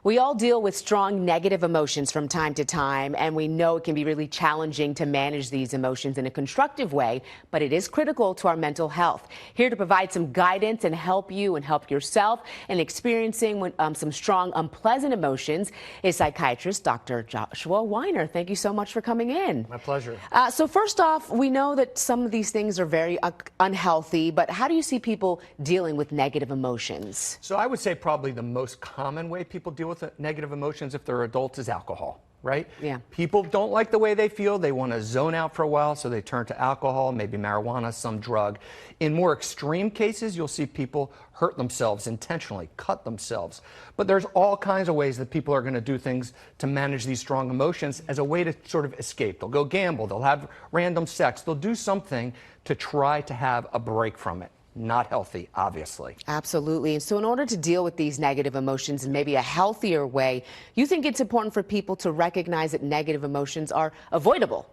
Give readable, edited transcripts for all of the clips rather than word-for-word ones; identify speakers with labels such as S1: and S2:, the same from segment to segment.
S1: We all deal with strong negative emotions from time to time, and we know it can be really challenging to manage these emotions in a constructive way, but it is critical to our mental health. Here to provide some guidance and help you and help yourself in experiencing some strong, unpleasant emotions is psychiatrist Dr. Joshua Weiner. Thank you so much for coming in.
S2: My pleasure.
S1: So first off, we know that some of these things are very unhealthy, but how do you see people dealing with negative emotions?
S2: So I would say probably the most common way people deal with negative emotions if they're adults is alcohol, right?
S1: Yeah.
S2: People don't like the way they feel. They want to zone out for a while, so they turn to alcohol, maybe marijuana, some drug. In more extreme cases, you'll see people hurt themselves intentionally, cut themselves. But there's all kinds of ways that people are going to do things to manage these strong emotions as a way to sort of escape. They'll go gamble, they'll have random sex, they'll do something to try to have a break from it. Not healthy, obviously.
S1: Absolutely. And so in order to deal with these negative emotions in maybe a healthier way, you think it's important for people to recognize that negative emotions are avoidable?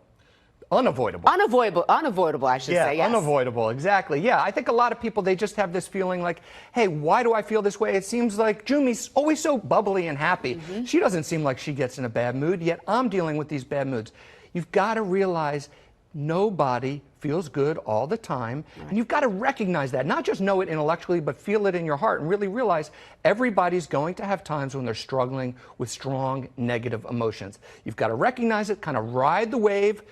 S2: Unavoidable.
S1: Unavoidable, I should say. Yes.
S2: Unavoidable, exactly. Yeah, I think a lot of people, they just have this feeling like, hey, why do I feel this way? It seems like Jumi's always so bubbly and happy. She doesn't seem like she gets in a bad mood, yet I'm dealing with these bad moods. You've got to realize nobody feels good all the time, and you've got to recognize that. Not just know it intellectually, but feel it in your heart and really realize everybody's going to have times when they're struggling with strong negative emotions. You've got to recognize it, kind of ride the wave,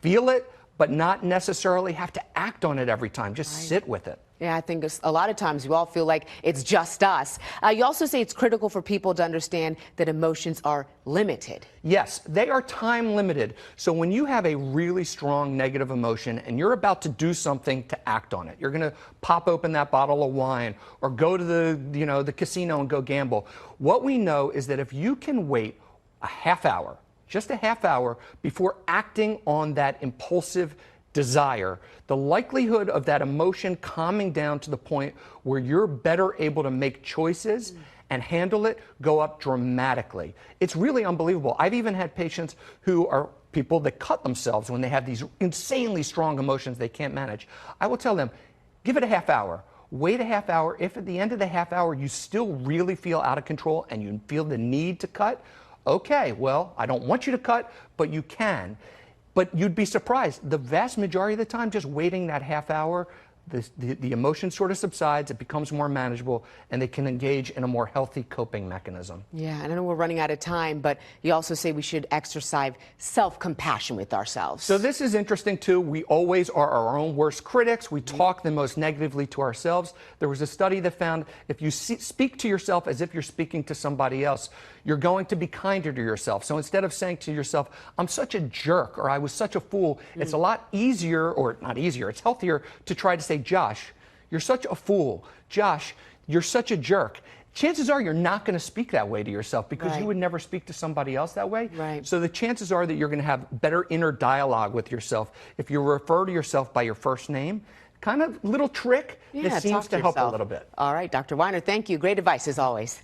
S2: feel it, but not necessarily have to act on it every time. Just sit with it.
S1: Yeah, I think a lot of times we all feel like it's just us. You also say it's critical for people to understand that emotions are limited.
S2: Yes, they are time limited. So when you have a really strong negative emotion and you're about to do something to act on it, you're going to pop open that bottle of wine or go to the casino and go gamble. What we know is that if you can wait a half hour, just a half hour before acting on that impulsive desire, the likelihood of that emotion calming down to the point where you're better able to make choices and handle it go up dramatically. It's really unbelievable. I've even had patients who are people that cut themselves when they have these insanely strong emotions they can't manage. I will tell them, give it a half hour. Wait a half hour. If at the end of the half hour you still really feel out of control and you feel the need to cut, okay, well, I don't want you to cut, but you can. But you'd be surprised. The vast majority of the time, just waiting that half hour, the emotion sort of subsides, it becomes more manageable, and they can engage in a more healthy coping mechanism.
S1: Yeah, and I know we're running out of time, but you also say we should exercise self-compassion with ourselves.
S2: So this is interesting, too. We always are our own worst critics. We talk the most negatively to ourselves. There was a study that found if you speak to yourself as if you're speaking to somebody else, you're going to be kinder to yourself. So instead of saying to yourself, I'm such a jerk, or I was such a fool, it's a lot easier, or not easier, it's healthier to try to say, Josh, you're such a fool. Josh, you're such a jerk. Chances are you're not going to speak that way to yourself because you would never speak to somebody else that way. So the chances are that you're going to have better inner dialogue with yourself if you refer to yourself by your first name. Kind of little trick that seems to help a little bit.
S1: All right, Dr. Weiner, thank you. Great advice as always.